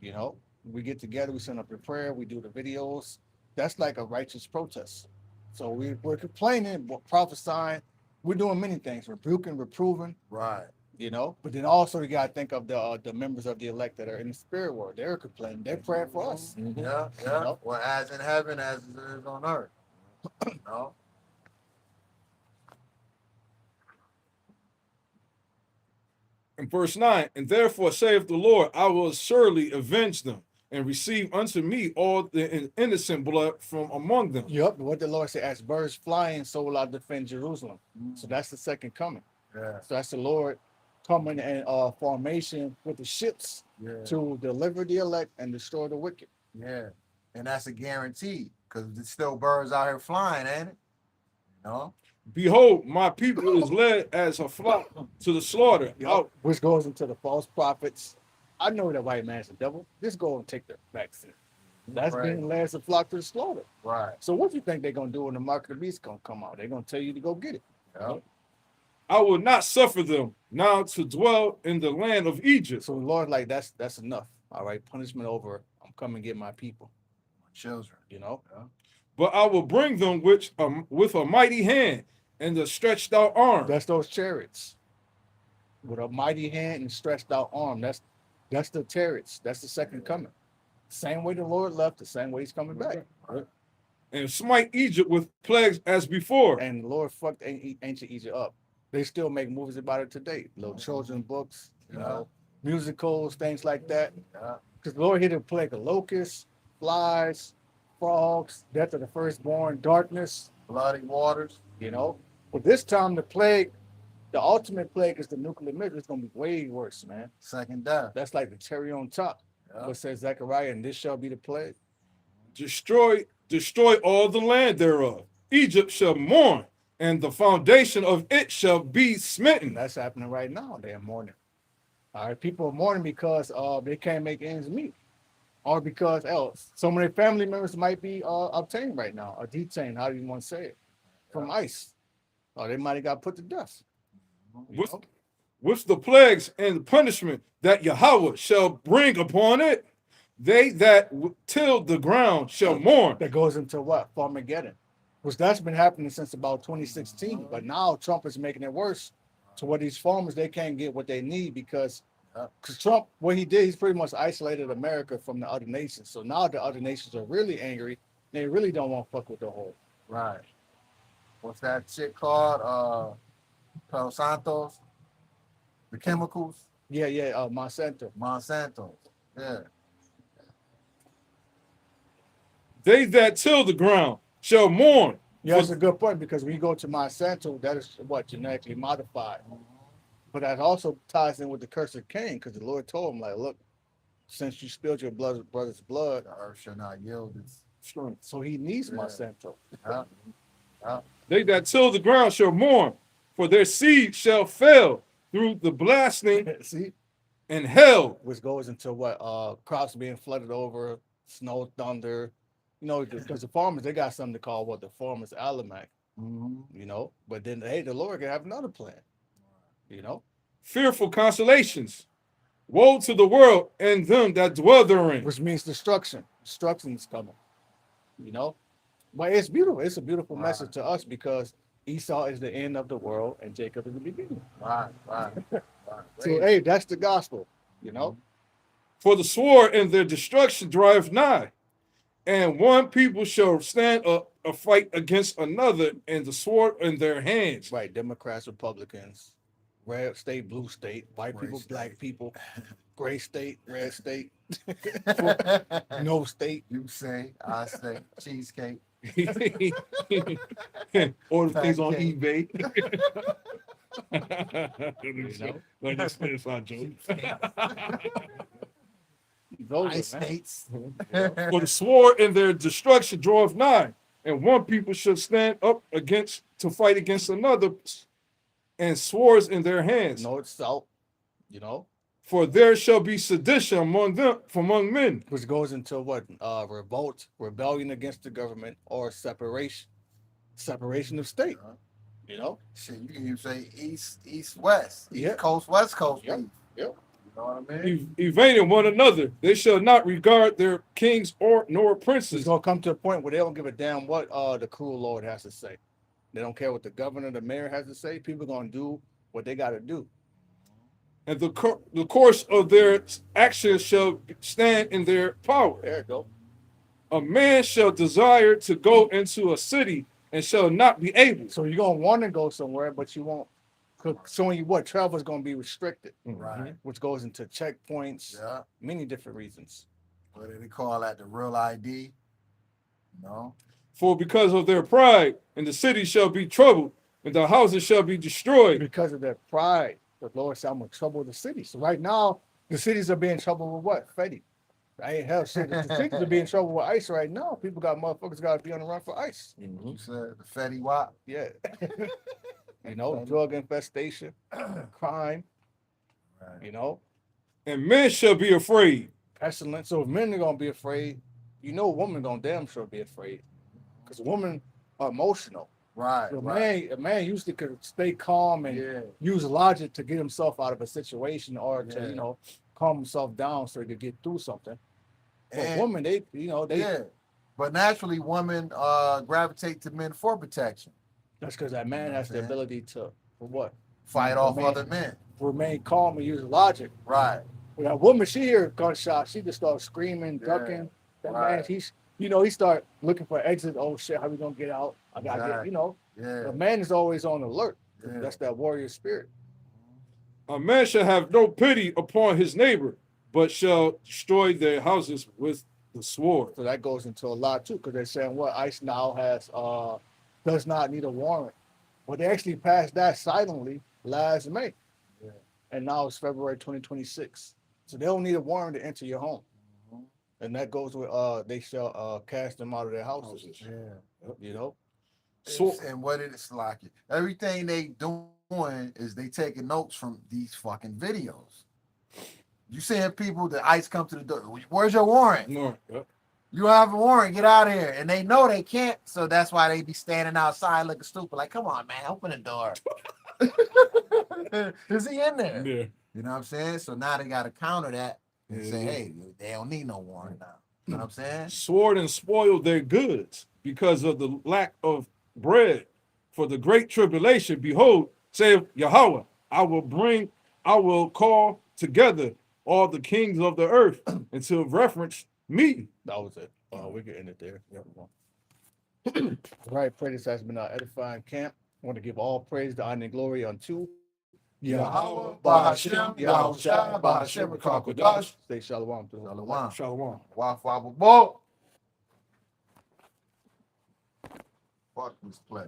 You know, we get together, we send up a prayer, we do the videos. That's like a righteous protest. So we're complaining, we're prophesying, we're doing many things, rebuking, reproving, Right. you know. But then also you gotta think of the members of the elect that are in the spirit world. They're complaining, they're praying for us. Yeah, yeah. Nope. Well, as in heaven, as it is on earth. You know? In verse 9, and therefore saith the Lord, I will surely avenge them, and receive unto me all the innocent blood from among them. Yep, what the Lord said, as birds flying, so will I defend Jerusalem. So that's the second coming. Yeah. So that's the Lord coming in formation with the ships Yeah. to deliver the elect and destroy the wicked. Yeah. And that's a guarantee because there's still birds out here flying, ain't it? You know? Behold, my people is led as a flock to the slaughter. Out. Which goes into the false prophets. I know that white man's the devil. Just go and take the vaccine. That's Right. being led as a flock to the slaughter. Right. So what do you think they're gonna do when the mark of the beast gonna come out? They're gonna tell you to go get it. Yeah. I will not suffer them now to dwell in the land of Egypt. So the Lord, like that's enough. All right, punishment over. I'm coming to get my people. My children. You know. But I will bring them with a mighty hand and the stretched out arm. That's those chariots with a mighty hand and stretched out arm. That's the chariots. That's the second coming. Same way the Lord left, the same way he's coming back. And smite Egypt with plagues as before. And the Lord fucked ancient Egypt up. They still make movies about it today. Little children books, you know, musicals, things like that. Because the Lord hit a plague of locusts, flies, frogs, death of the firstborn, darkness, Bloody waters. you know. But this time the plague, the ultimate plague is the nuclear missiles. It's gonna be way worse, man. Second death. That's like the cherry on top. What says Zechariah, and this shall be the plague. Destroy all the land thereof. Egypt shall mourn, and the foundation of it shall be smitten. And that's happening right now. They're mourning. All right, people are mourning because they can't make ends meet, or because else some of their family members might be obtained right now, or detained. How do you want to say it? From ICE, or they might have got put to death. With the plagues and punishment that Yahweh shall bring upon it, they that till the ground shall mourn. That goes into what? Farmageddon. Which that's been happening since about 2016. But now Trump is making it worse to where these farmers, they can't get what they need because Trump, what he did, he's pretty much isolated America from the other nations. So now the other nations are really angry. They really don't want to fuck with the whole. Right. What's that shit called? Palo Santos? The chemicals? Yeah, Monsanto. Monsanto. Yeah. They that till the ground shall mourn. Yeah, that's a good point because when you go to Monsanto, that is what genetically modified. But that also ties in with the curse of Cain because the Lord told him, like, look, since you spilled your brother's blood, The earth shall not yield its strength. So he needs Monsanto. They that till the ground shall mourn, for their seed shall fail through the blasting See, and hell. which goes into what crops being flooded over, snow, thunder. You know, because the farmers, they got something to call what the farmers almanac. You know, but then hey, the Lord can have another plan. You know, Fearful consolations. Woe to the world and them that dwell therein. which means destruction. Destruction is coming. You know, but it's beautiful. It's a beautiful message to us because Esau is the end of the world and Jacob is the beginning. right. So hey, that's the gospel. You know, For the sword and their destruction drive nigh, And one people shall stand up a fight against another, and the sword in their hands. Right, Democrats, Republicans, red state, blue state, white Gray people, state. black people, gray state, red state, no state. You say, I say, cheesecake. Order things on Pancake. eBay. You know? Like that's our joke. Those Ice are, man. states. For the sword in their destruction draweth nigh, and one people should stand up against to fight against another, and swords in their hands. North, south, you know, For there shall be sedition among them, among men. which goes into what? Revolt, rebellion against the government, or separation of state. You know, Shit, you can even say east, west, Yeah. east coast, west coast. Yep. beef. Yep. You know what I mean? Evading one another, they shall not regard their kings nor it's princes. gonna come to a point where they don't give a damn what the cruel Lord has to say. They don't care what the governor, the mayor has to say. People are gonna do what they got to do. And the course of their actions shall stand in their power. There you go. A man shall desire to go into a city and shall not be able. So you're gonna want to go somewhere, but you won't. Showing you what travel is gonna be restricted, Right. which goes into checkpoints, Yeah. many different reasons. What do they call that? The real ID? No. For because of their pride, and the city shall be troubled, and the houses shall be destroyed. Because of their pride, the Lord said, "I'm gonna trouble the city." So right now, the cities are being troubled with what? Fetty. I ain't hell shit. The cities are being troubled with ICE right now. People got motherfuckers got to be on the run for ICE. You said the Fetty Wap? Yeah. You know, drug infestation, crime. Right. You know, And men shall be afraid. pestilence. So if men are gonna be afraid, you know, a woman gonna damn sure be afraid, because women are emotional. Right. A man usually could stay calm and Yeah. use logic to get himself out of a situation or to, Yeah. you know, calm himself down so he could get through something. For And- women, they, you know, they Yeah. But naturally, women gravitate to men for protection. that's because that man You know has what the I'm saying? ability to, for what? Fight Man, off man. other men. Remain calm and use logic. Right. When that woman, she hear a gunshot, she just starts screaming, Yeah. ducking. That Right. man, he start looking for exit. Oh shit, how we gonna get out? I gotta get, Exactly. you know. Yeah. The man is always on alert. Yeah. That's that warrior spirit. A man shall have no pity upon his neighbor, but shall destroy their houses with the sword. So that goes into a lot too, because they're saying what ICE now has does not need a warrant. But they actually passed that silently last May. Yeah. And now it's February 2026. So they don't need a warrant to enter your home. Mhm. And that goes with they shall cast them out of their houses. Yeah. You know? So And what it is like, everything they doing is they taking notes from these fucking videos. You seeing people, the ICE come to the door. Where's your warrant? no, yeah. You don't have a warrant. Get out of here. And they know they can't, so that's why they be standing outside looking stupid. Like, come on, man, open the door. Is he in there? Yeah. You know what I'm saying? So now they got to counter that and Yeah, say, yeah. hey, they don't need no warrant now. You know what I'm saying? Sword and spoil their goods because of the lack of bread. For the great tribulation, behold, saith Yahweh, I will call together all the kings of the earth until reference me. That was it. We can end it there. All right, pray this has been our edifying camp. I want to give all praise, the honor, and glory unto Yahweh, Bahashem, Yahushua, Bahashem, Rakakwadash. Say shalom to the Shalom. Shalom. Waffle, bo. Fuck this place.